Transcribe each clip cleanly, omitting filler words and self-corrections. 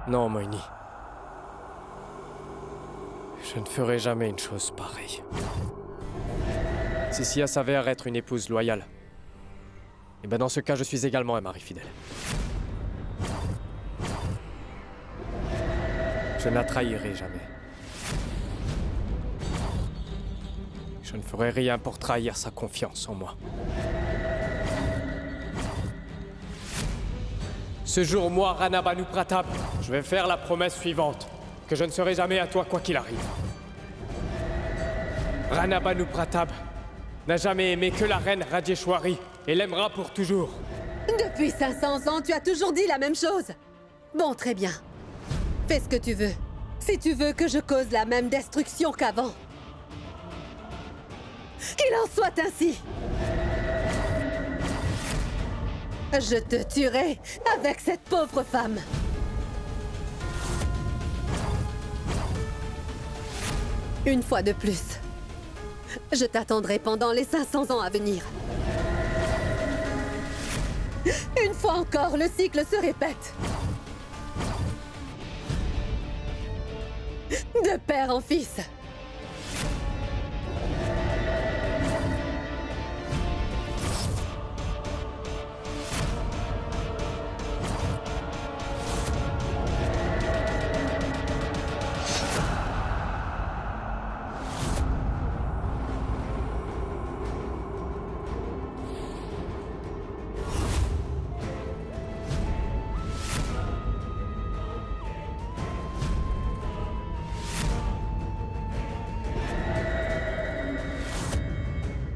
Non, Moini. Je ne ferai jamais une chose pareille. Si Sia s'avère être une épouse loyale, et ben dans ce cas, je suis également un mari fidèle. Je ne la trahirai jamais. Je ne ferai rien pour trahir sa confiance en moi. Ce jour, moi, Rana Banu Pratap, je vais faire la promesse suivante, que je ne serai jamais à toi quoi qu'il arrive. Rana Banu Pratap n'a jamais aimé que la reine Rajeshwari et l'aimera pour toujours. Depuis 500 ans, tu as toujours dit la même chose. Bon, très bien. Fais ce que tu veux. Si tu veux que je cause la même destruction qu'avant. Qu'il en soit ainsi. Je te tuerai avec cette pauvre femme. Une fois de plus. Je t'attendrai pendant les 500 ans à venir. Une fois encore, le cycle se répète. De père en fils.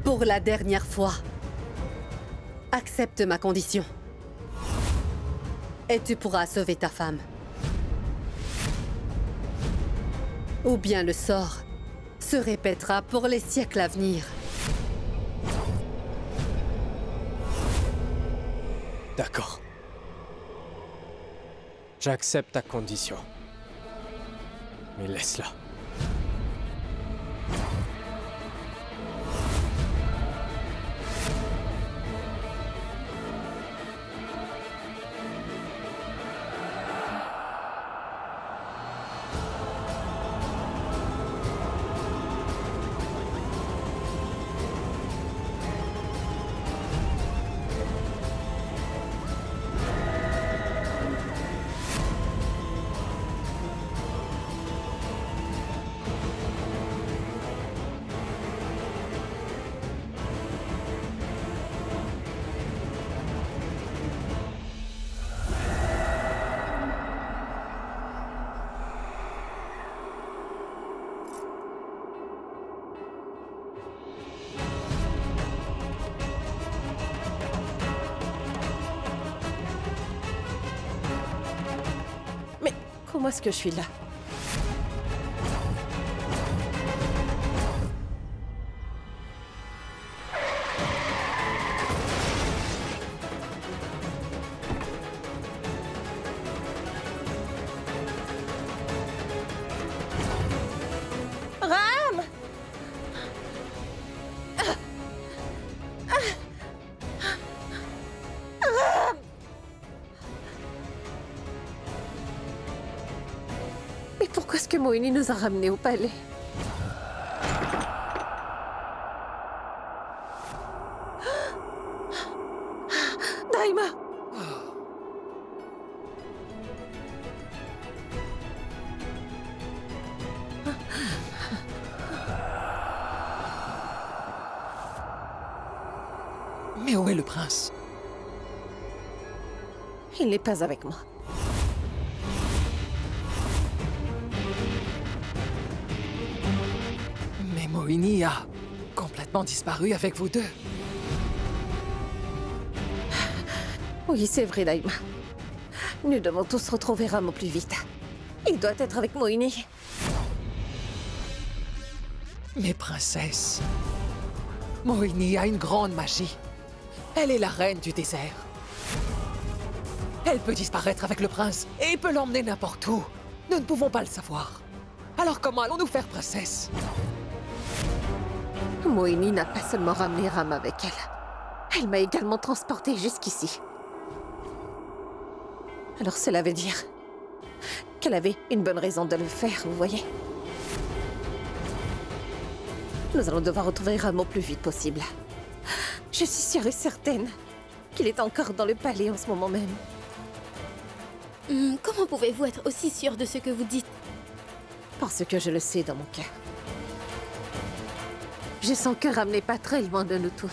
Pour la dernière fois, accepte ma condition. Et tu pourras sauver ta femme. Ou bien le sort se répétera pour les siècles à venir. D'accord. J'accepte ta condition. Mais laisse-la. Comment est-ce que je suis là? Ram! Mais pourquoi est-ce que Moini nous a ramenés au palais? Daima! Mais où est le prince? Il n'est pas avec moi. Mais Moini a complètement disparu avec vous deux. Oui, c'est vrai, Daima. Nous devons tous retrouver Ram au plus vite. Il doit être avec Moini. Mais princesse, Moini a une grande magie. Elle est la reine du désert. Elle peut disparaître avec le prince et peut l'emmener n'importe où. Nous ne pouvons pas le savoir. Alors comment allons-nous faire, princesse? Moini n'a pas seulement ramené Ram avec elle. Elle m'a également transportée jusqu'ici. Alors cela veut dire qu'elle avait une bonne raison de le faire, vous voyez. Nous allons devoir retrouver Ram au plus vite possible. Je suis sûre et certaine qu'il est encore dans le palais en ce moment même. Comment pouvez-vous être aussi sûr de ce que vous dites? Parce que je le sais dans mon cœur. Je sens que Ram n'est pas très loin de nous toutes.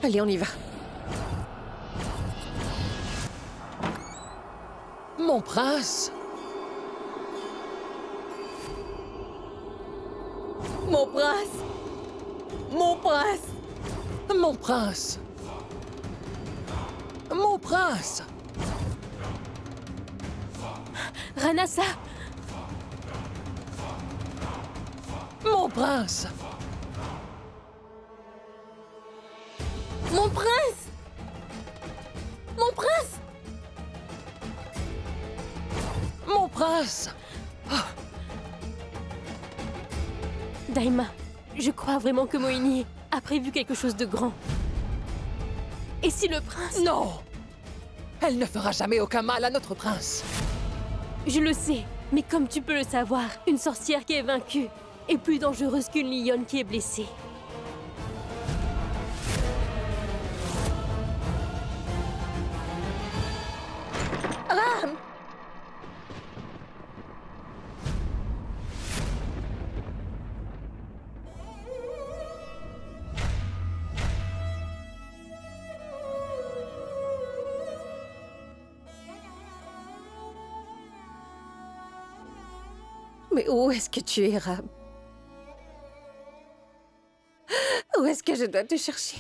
Allez, on y va. Mon prince! Mon prince! Mon prince! Mon prince! Mon prince! Ranasa! Mon prince! Mon prince! Mon prince! Mon prince! Daima, je crois vraiment que Moini a prévu quelque chose de grand. Et si le prince... Non! Elle ne fera jamais aucun mal à notre prince. Je le sais, mais comme tu peux le savoir, une sorcière qui est vaincue est plus dangereuse qu'une lionne qui est blessée. Ram! Mais où est-ce que tu es, Ram? Où est-ce que je dois te chercher?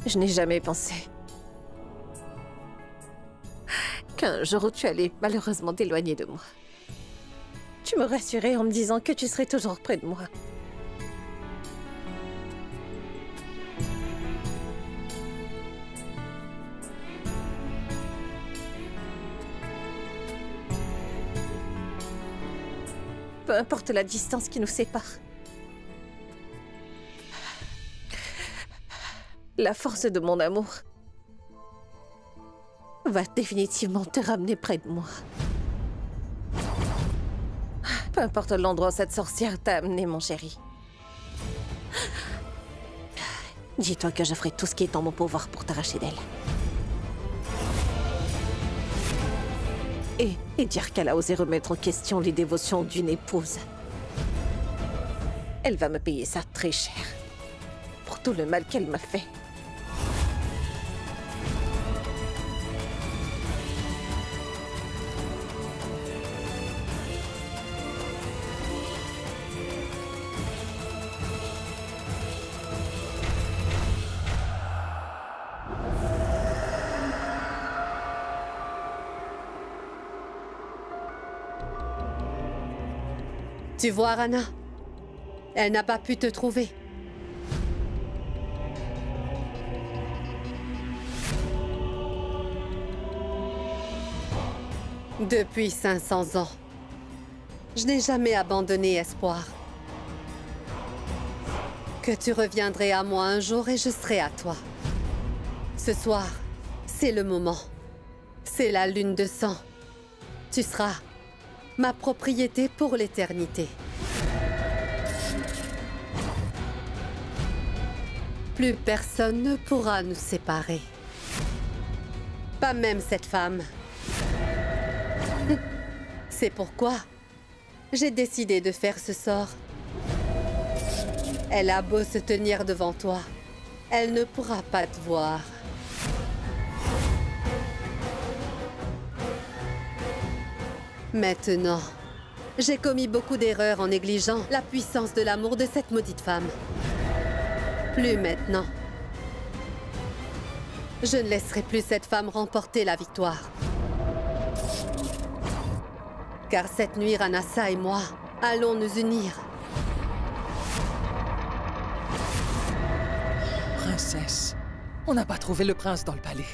Je n'ai jamais pensé qu'un jour où tu allais malheureusement t'éloigner de moi. Tu me rassurais en me disant que tu serais toujours près de moi. Peu importe la distance qui nous sépare. La force de mon amour va définitivement te ramener près de moi. Peu importe l'endroit où cette sorcière t'a amené, mon chéri. Dis-toi que je ferai tout ce qui est en mon pouvoir pour t'arracher d'elle. Et dire qu'elle a osé remettre en question les dévotions d'une épouse. Elle va me payer ça très cher. Pour tout le mal qu'elle m'a fait. Tu vois, Rana? Elle n'a pas pu te trouver. Depuis 500 ans, je n'ai jamais abandonné espoir. Que tu reviendrais à moi un jour et je serai à toi. Ce soir, c'est le moment. C'est la lune de sang. Tu seras ma propriété pour l'éternité. Plus personne ne pourra nous séparer. Pas même cette femme. C'est pourquoi j'ai décidé de faire ce sort. Elle a beau se tenir devant toi, elle ne pourra pas te voir. Maintenant, J'ai commis beaucoup d'erreurs en négligeant la puissance de l'amour de cette maudite femme. Plus maintenant. Je ne laisserai plus cette femme remporter la victoire. Car cette nuit, Ranasa et moi allons nous unir. Princesse, on n'a pas trouvé le prince dans le palais.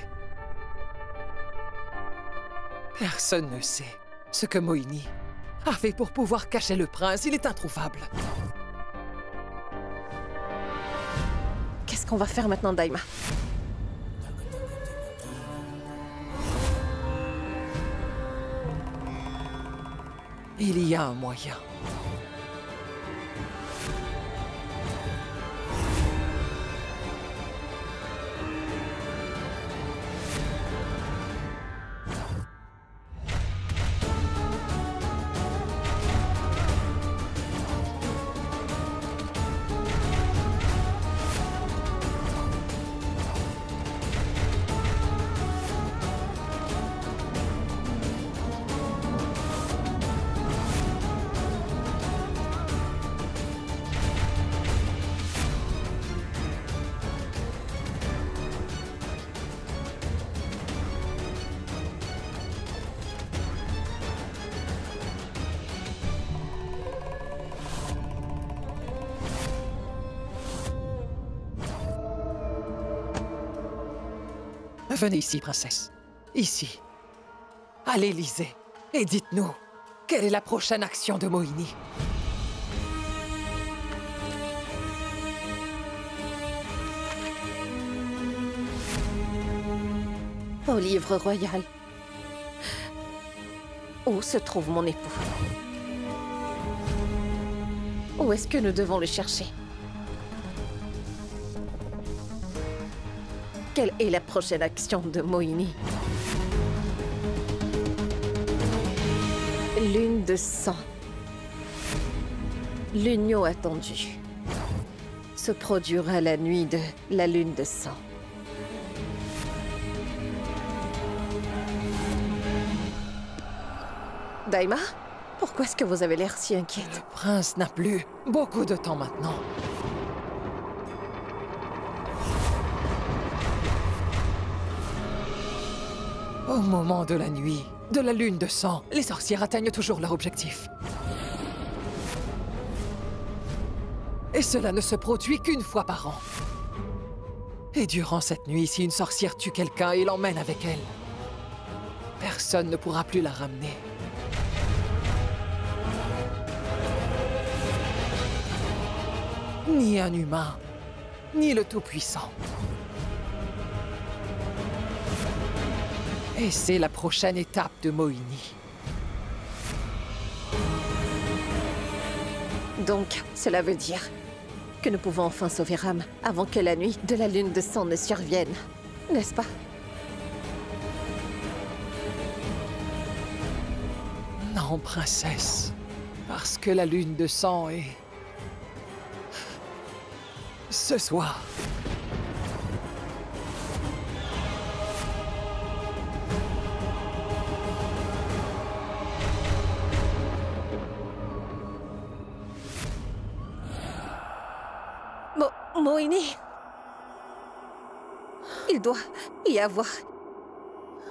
Personne ne sait ce que Moini a fait pour pouvoir cacher le prince. Il est introuvable. Qu'est-ce qu'on va faire maintenant, Daima? Il y a un moyen. Venez ici, princesse. Ici. À l'Élysée. Et dites-nous, quelle est la prochaine action de Moini? Au livre royal. Où se trouve mon époux? Où est-ce que nous devons le chercher? Quelle est la prochaine action de Moini? Lune de sang. L'union attendue se produira la nuit de la lune de sang. Daima, pourquoi est-ce que vous avez l'air si inquiète? Le prince n'a plus beaucoup de temps maintenant. Au moment de la nuit, de la lune de sang, les sorcières atteignent toujours leur objectif. Et cela ne se produit qu'une fois par an. Et durant cette nuit, si une sorcière tue quelqu'un et l'emmène avec elle, personne ne pourra plus la ramener. Ni un humain, ni le Tout-Puissant. Et c'est la prochaine étape de Moini. Donc, cela veut dire que nous pouvons enfin sauver Ram avant que la nuit de la lune de sang ne survienne, n'est-ce pas? Non, princesse. Parce que la lune de sang est... ce soir. Moini, il doit y avoir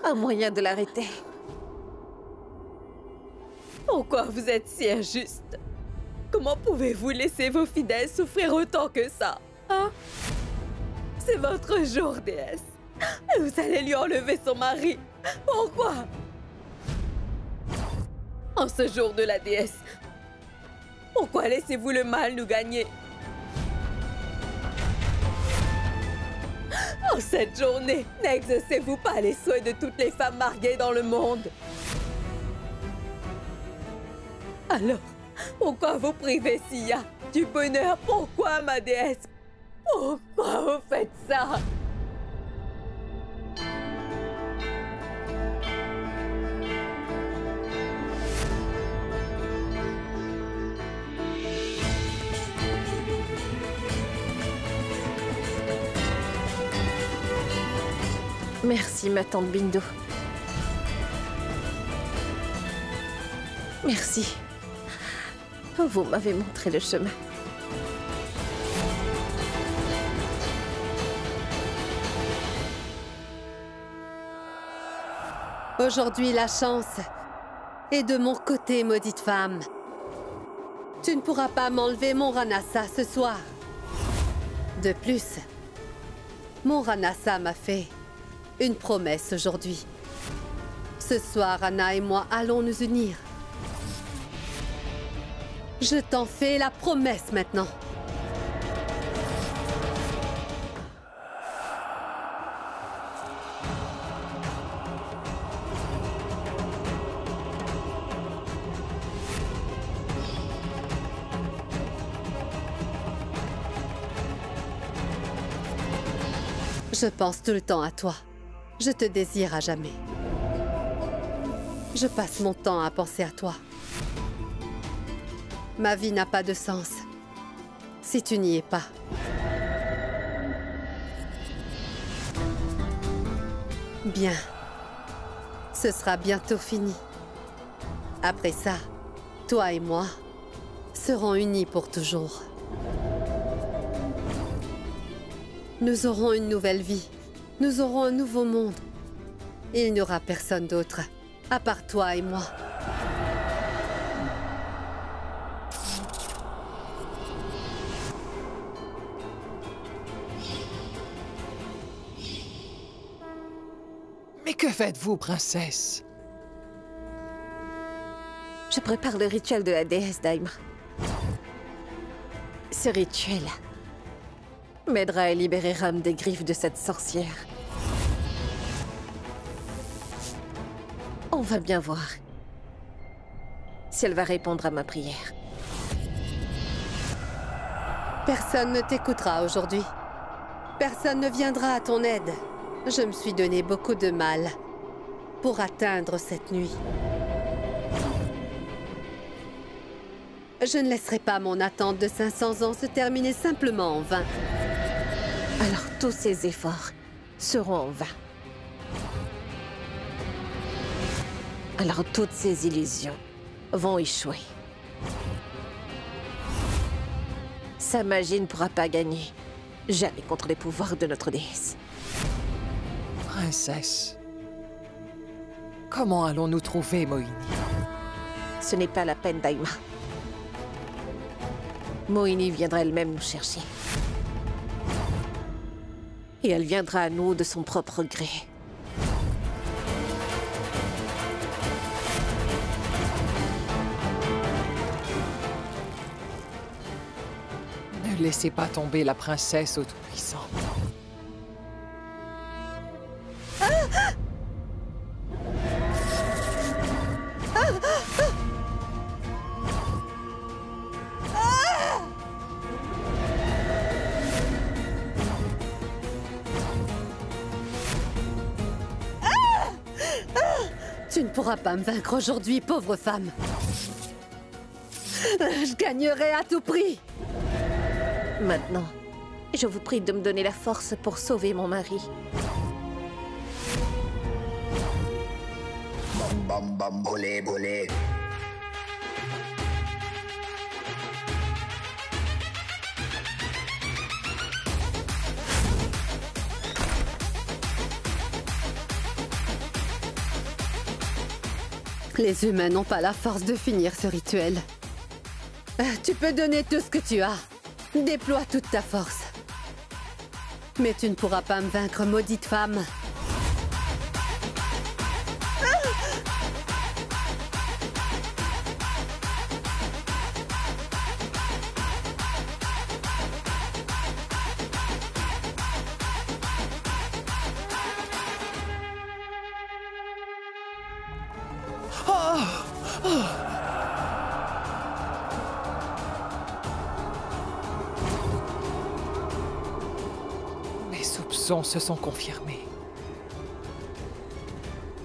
un moyen de l'arrêter. Pourquoi vous êtes si injuste? Comment pouvez-vous laisser vos fidèles souffrir autant que ça? Hein? C'est votre jour, déesse. Et vous allez lui enlever son mari. Pourquoi? En ce jour de la déesse, pourquoi laissez-vous le mal nous gagner? En cette journée, n'exaucez-vous pas les souhaits de toutes les femmes mariées dans le monde? Alors, pourquoi vous privez Sia du bonheur? Pourquoi, ma déesse? Pourquoi vous faites ça? Merci, ma tante Bindo. Merci Vous m'avez montré le chemin. Aujourd'hui, la chance est de mon côté, maudite femme. Tu ne pourras pas m'enlever mon Ranasa ce soir. De plus, mon Ranasa m'a fait une promesse aujourd'hui. Ce soir, Anna et moi allons nous unir. Je t'en fais la promesse maintenant. Je pense tout le temps à toi. Je te désire à jamais. Je passe mon temps à penser à toi. Ma vie n'a pas de sens si tu n'y es pas. Bien. Ce sera bientôt fini. Après ça, toi et moi serons unis pour toujours. Nous aurons une nouvelle vie. Nous aurons un nouveau monde. Et il n'y aura personne d'autre, à part toi et moi. Mais que faites-vous, princesse? Je prépare le rituel de la déesse Daima. Ce rituel m'aidera à libérer Ram des griffes de cette sorcière. On va bien voir si elle va répondre à ma prière. Personne ne t'écoutera aujourd'hui. Personne ne viendra à ton aide. Je me suis donné beaucoup de mal pour atteindre cette nuit. Je ne laisserai pas mon attente de 500 ans se terminer simplement en vain. Alors tous ces efforts seront en vain. Alors toutes ces illusions vont échouer. Sa magie ne pourra pas gagner. Jamais contre les pouvoirs de notre déesse. Princesse, comment allons-nous trouver Moini? Ce n'est pas la peine, Daima. Moini viendra elle-même nous chercher. Et elle viendra à nous de son propre gré. Ne laissez pas tomber la princesse au Tout-Puissant. Tu ne pourras pas me vaincre aujourd'hui, pauvre femme. Je gagnerai à tout prix. Maintenant, je vous prie de me donner la force pour sauver mon mari. Bam bam bolé bolé. Les humains n'ont pas la force de finir ce rituel. Tu peux donner tout ce que tu as. Déploie toute ta force. Mais tu ne pourras pas me vaincre, maudite femme. Mes soupçons se sont confirmés.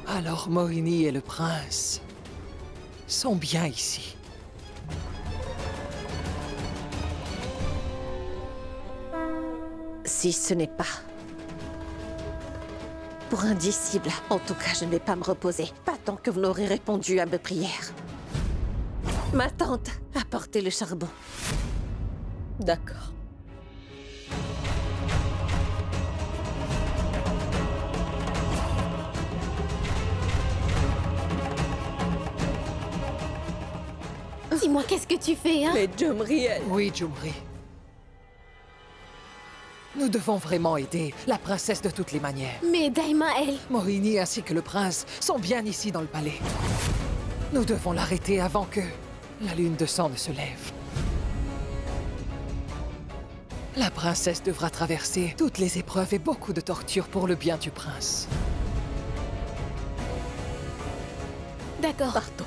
Alors Moini et le prince sont bien ici. Si ce n'est pas pour un disciple, en tout cas, je ne vais pas me reposer. Pas tant que vous n'aurez répondu à mes prières. Ma tante a porté le charbon. D'accord. Dis-moi, qu'est-ce que tu fais, hein? Mais Jomriel, Oui, Jumri. Nous devons vraiment aider la princesse de toutes les manières. Mais Daima, elle... Mohini ainsi que le prince sont bien ici dans le palais. Nous devons l'arrêter avant que la lune de sang ne se lève. La princesse devra traverser toutes les épreuves et beaucoup de tortures pour le bien du prince. D'accord. partons.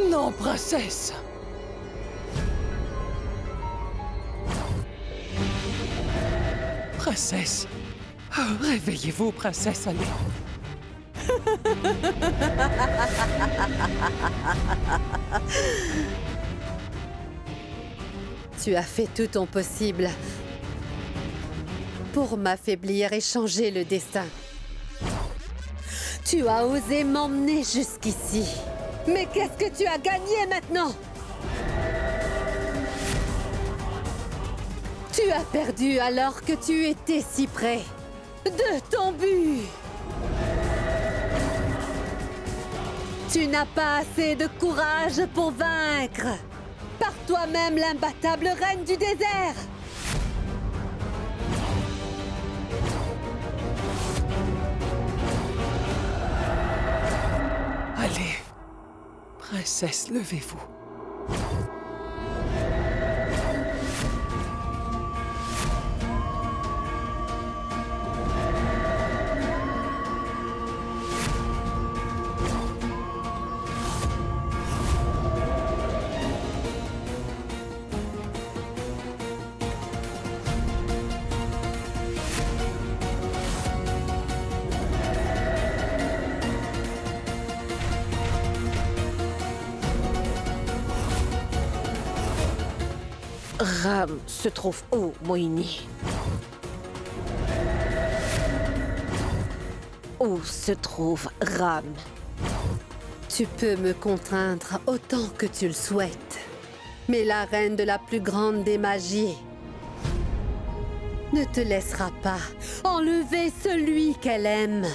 Non, princesse! Princesse! Oh, réveillez-vous, princesse, allez! Tu as fait tout ton possible pour m'affaiblir et changer le destin. Tu as osé m'emmener jusqu'ici. Mais qu'est-ce que tu as gagné maintenant? Tu as perdu alors que tu étais si près de ton but. Tu n'as pas assez de courage pour vaincre par toi-même l'imbattable reine du désert. Allez, princesse, levez-vous. Ram se trouve où, Mohini? Où se trouve Ram? Tu peux me contraindre autant que tu le souhaites. Mais la reine de la plus grande des magies ne te laissera pas enlever celui qu'elle aime.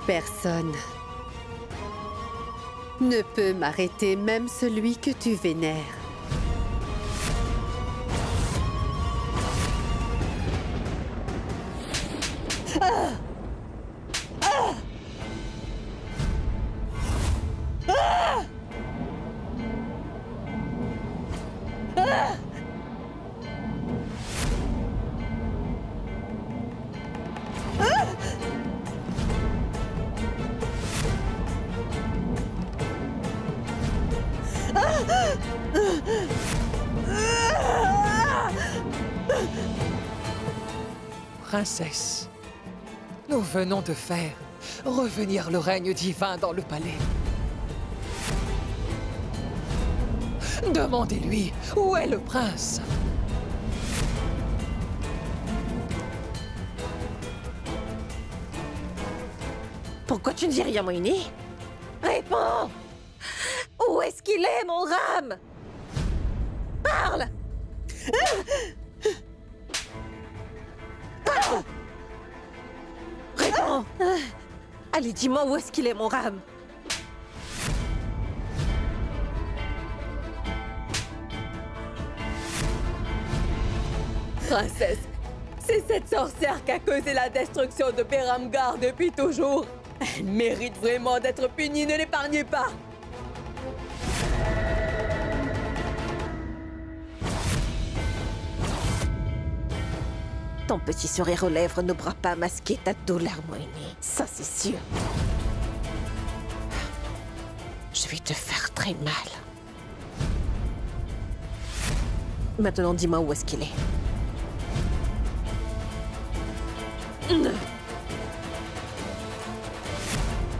Personne ne peut m'arrêter, même celui que tu vénères. Ah! Ah! Ah! princesse. Nous venons de faire revenir le règne divin dans le palais. Demandez-lui où est le prince. Pourquoi tu ne dis rien, Moini? Réponds! Où est-ce qu'il est, mon Ram? Parle! Parle! Réponds! Allez, dis-moi où est-ce qu'il est, mon Ram? Princesse, c'est cette sorcière qui a causé la destruction de Beramgar depuis toujours. Elle mérite vraiment d'être punie, ne l'épargnez pas. Ton petit sourire aux lèvres n'aura pas masqué ta douleur, Moini. Ça, c'est sûr. Je vais te faire très mal. Maintenant, dis-moi où est-ce qu'il est.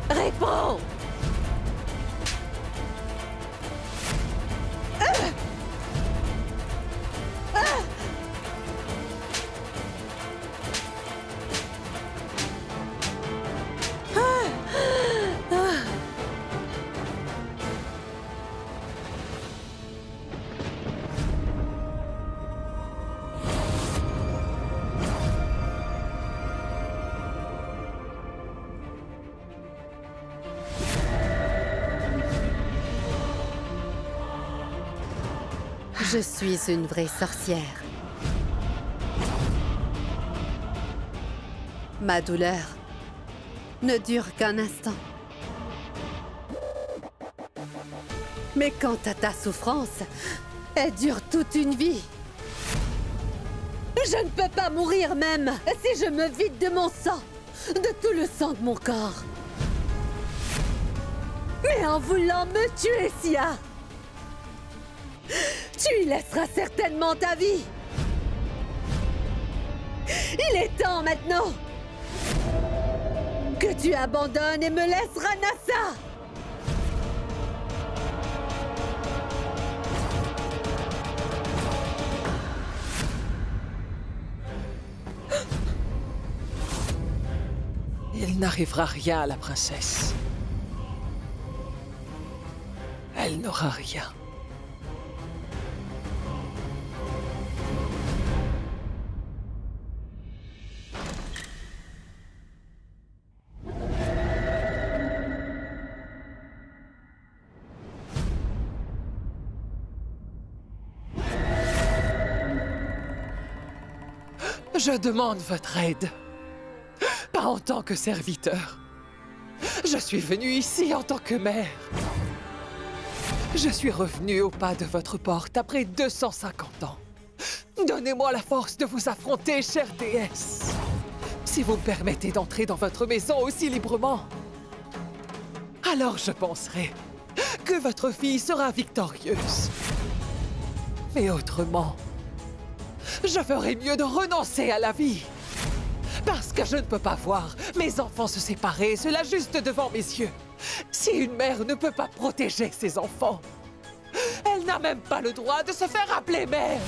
Réponds! Je suis une vraie sorcière. Ma douleur ne dure qu'un instant. Mais quant à ta souffrance, elle dure toute une vie. Je ne peux pas mourir même si je me vide de mon sang, de tout le sang de mon corps. Mais en voulant me tuer, Sia, tu y laisseras certainement ta vie. Il est temps maintenant que tu abandonnes et me laisses Ranasa. Il n'arrivera rien à la princesse. Elle n'aura rien. Je demande votre aide. Pas en tant que serviteur. Je suis venu ici en tant que mère. Je suis revenu au pas de votre porte après 250 ans. Donnez-moi la force de vous affronter, chère déesse. Si vous me permettez d'entrer dans votre maison aussi librement, alors je penserai que votre fille sera victorieuse. Mais autrement, je ferais mieux de renoncer à la vie. Parce que je ne peux pas voir mes enfants se séparer, cela juste devant mes yeux. Si une mère ne peut pas protéger ses enfants, elle n'a même pas le droit de se faire appeler mère.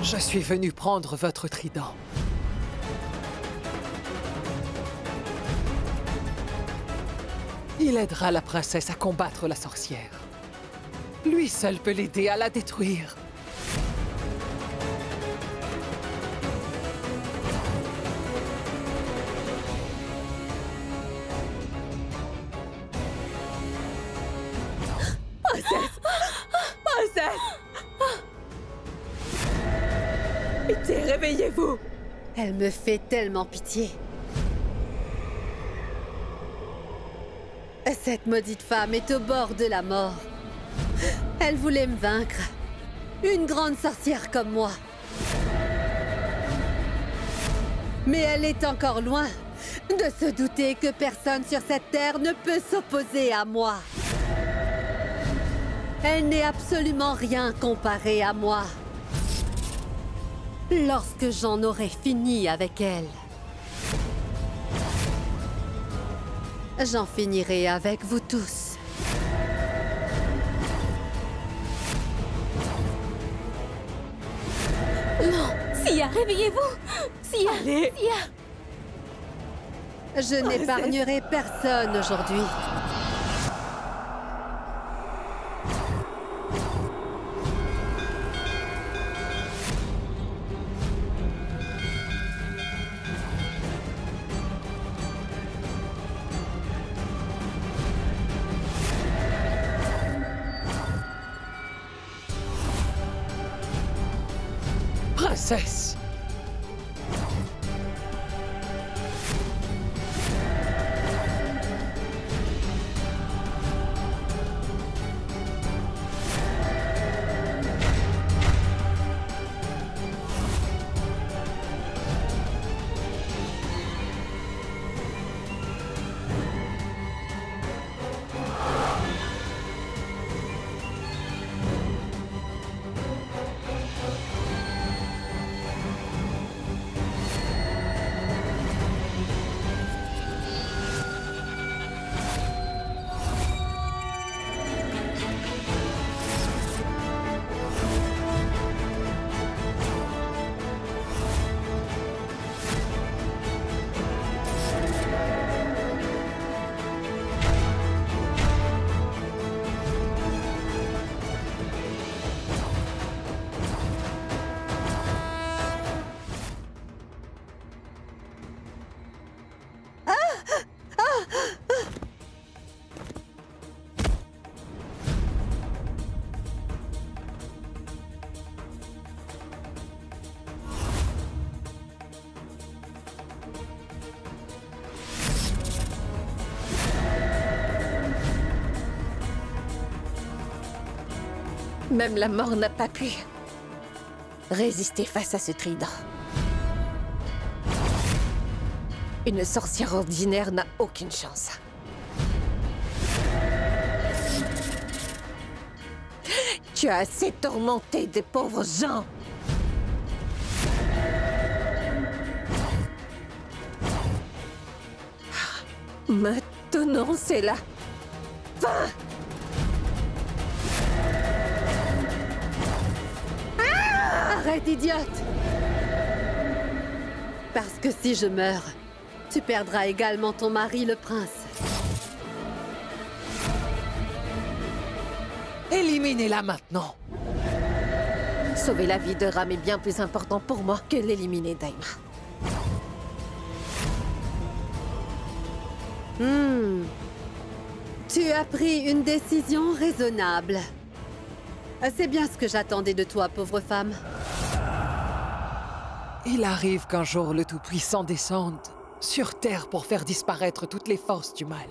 Je suis venu prendre votre trident. Il aidera la princesse à combattre la sorcière. Lui seul peut l'aider à la détruire. Princesse! Princesse! Pitié, réveillez-vous! Elle me fait tellement pitié. Cette maudite femme est au bord de la mort. Elle voulait me vaincre. Une grande sorcière comme moi. Mais elle est encore loin de se douter que personne sur cette terre ne peut s'opposer à moi. Elle n'est absolument rien comparée à moi. Lorsque j'en aurai fini avec elle, j'en finirai avec vous tous. Non, Sia, réveillez-vous. Sia, Allez. Sia. Je n'épargnerai personne aujourd'hui. Princesse! Même la mort n'a pas pu résister face à ce trident. Une sorcière ordinaire n'a aucune chance. Tu as assez tourmenté des pauvres gens. Maintenant, c'est la fin. Arrête, idiote! Parce que si je meurs, tu perdras également ton mari, le prince. Éliminez-la maintenant! Sauver la vie de Ram est bien plus important pour moi que l'éliminer Daima. Tu as pris une décision raisonnable. C'est bien ce que j'attendais de toi, pauvre femme. Il arrive qu'un jour le Tout-Puissant descende sur Terre pour faire disparaître toutes les forces du mal.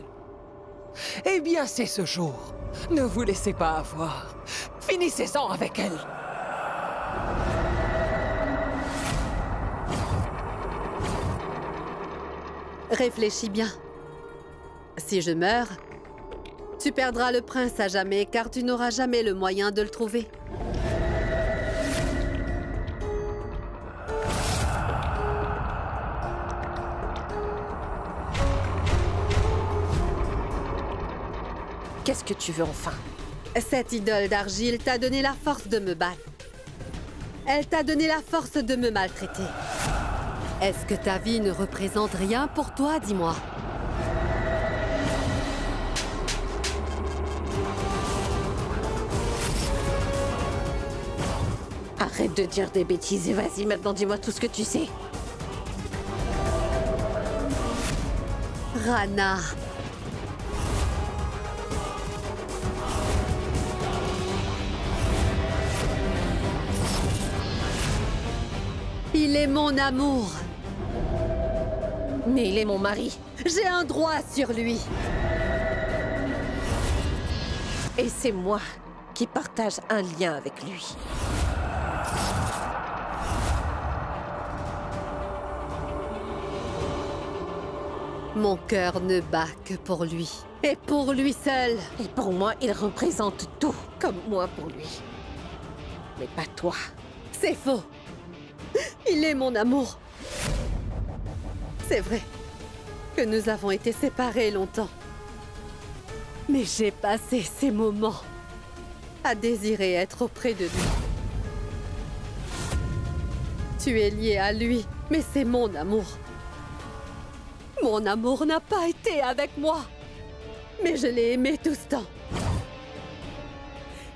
Eh bien, c'est ce jour. Ne vous laissez pas avoir. Finissez-en avec elle. Réfléchis bien. Si je meurs, tu perdras le prince à jamais, car tu n'auras jamais le moyen de le trouver. Qu'est-ce que tu veux enfin? Cette idole d'argile t'a donné la force de me battre. Elle t'a donné la force de me maltraiter. Est-ce que ta vie ne représente rien pour toi, dis-moi? Arrête de dire des bêtises et vas-y, maintenant dis-moi tout ce que tu sais. Rana. Il est mon amour. Mais il est mon mari. J'ai un droit sur lui. Et c'est moi qui partage un lien avec lui. Mon cœur ne bat que pour lui. Et pour lui seul. Et pour moi, il représente tout, comme moi pour lui. Mais pas toi. C'est faux. Il est mon amour. C'est vrai que nous avons été séparés longtemps. Mais j'ai passé ces moments à désirer être auprès de lui. Tu es lié à lui, mais c'est mon amour. Mon amour n'a pas été avec moi, mais je l'ai aimé tout ce temps.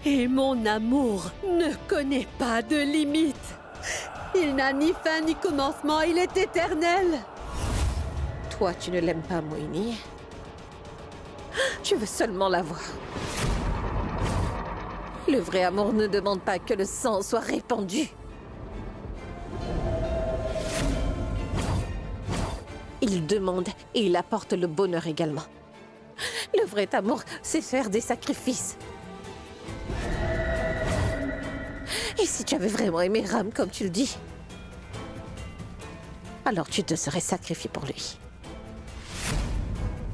Et mon amour ne connaît pas de limite. Il n'a ni fin ni commencement, il est éternel. Toi, tu ne l'aimes pas, Moini. Tu veux seulement l'avoir. Le vrai amour ne demande pas que le sang soit répandu. Il demande et il apporte le bonheur également. Le vrai amour, c'est faire des sacrifices. Et si tu avais vraiment aimé Ram comme tu le dis, alors tu te serais sacrifié pour lui.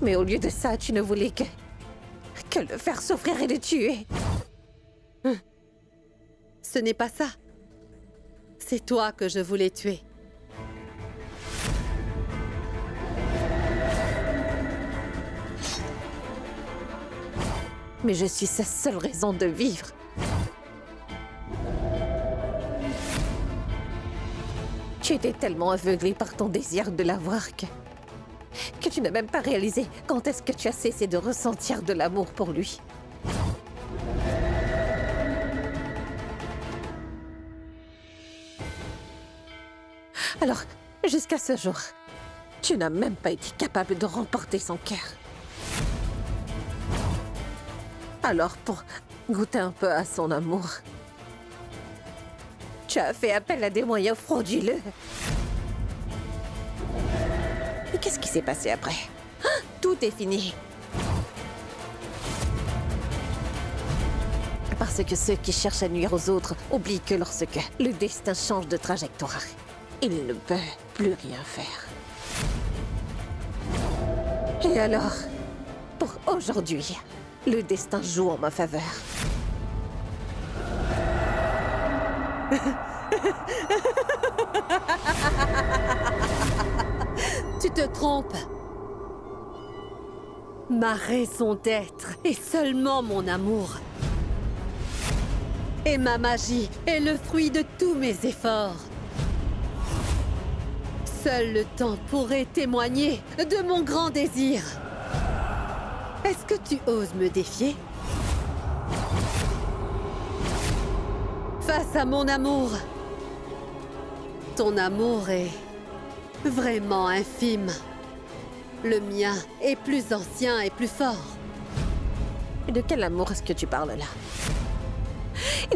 Mais au lieu de ça, tu ne voulais que le faire souffrir et le tuer. Ce n'est pas ça. C'est toi que je voulais tuer. Mais je suis sa seule raison de vivre. Tu étais tellement aveuglé par ton désir de l'avoir que tu n'as même pas réalisé quand est-ce que tu as cessé de ressentir de l'amour pour lui. Alors, jusqu'à ce jour, tu n'as même pas été capable de remporter son cœur. Alors, pour goûter un peu à son amour, tu as fait appel à des moyens frauduleux. Et qu'est-ce qui s'est passé après? Tout est fini. Parce que ceux qui cherchent à nuire aux autres oublient que lorsque le destin change de trajectoire, il ne peut plus rien faire. Et alors, pour aujourd'hui, le destin joue en ma faveur. Tu te trompes. Ma raison d'être est seulement mon amour. Et ma magie est le fruit de tous mes efforts. Seul le temps pourrait témoigner de mon grand désir. Est-ce que tu oses me défier? Face à mon amour. Ton amour est vraiment infime. Le mien est plus ancien et plus fort. De quel amour est-ce que tu parles là?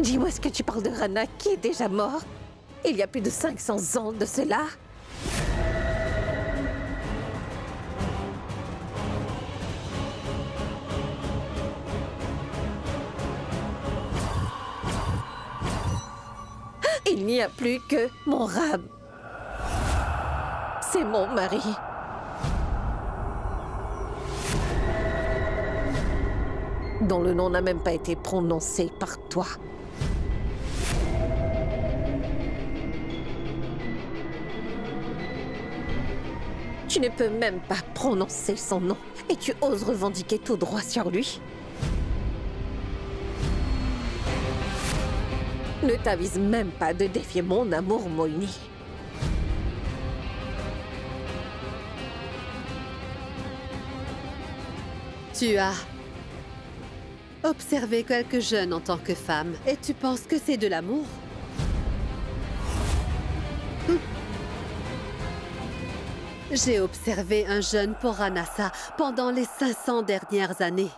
Dis-moi, est-ce que tu parles de Rana qui est déjà mort? Il y a plus de 500 ans de cela? Il n'y a plus que mon Ram. C'est mon mari. Dont le nom n'a même pas été prononcé par toi. Tu ne peux même pas prononcer son nom et tu oses revendiquer tout droit sur lui. Ne t'avise même pas de défier mon amour, Moini. Tu as observé quelques jeunes en tant que femme et tu penses que c'est de l'amour? J'ai observé un jeune pour Ranasa pendant les 500 dernières années.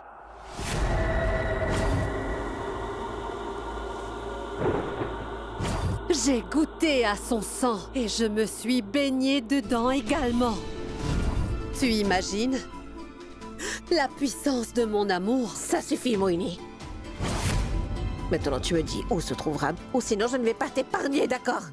J'ai goûté à son sang et je me suis baignée dedans également. Tu imagines la puissance de mon amour? Ça suffit, Moini. Maintenant, tu me dis où se trouve Ram, ou sinon je ne vais pas t'épargner, d'accord?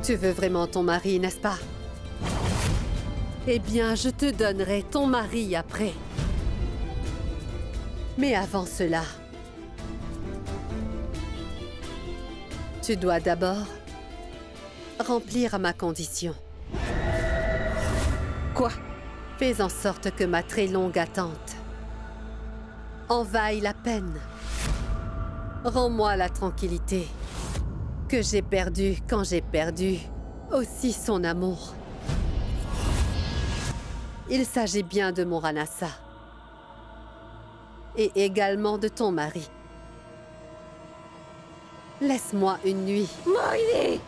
Tu veux vraiment ton mari, n'est-ce pas? Eh bien, je te donnerai ton mari après. Mais avant cela, tu dois d'abord remplir ma condition. Quoi? Fais en sorte que ma très longue attente en vaille la peine. Rends-moi la tranquillité que j'ai perdue quand j'ai perdu aussi son amour. Il s'agit bien de mon Ranasa. Et également de ton mari. Laisse-moi une nuit. Moïni!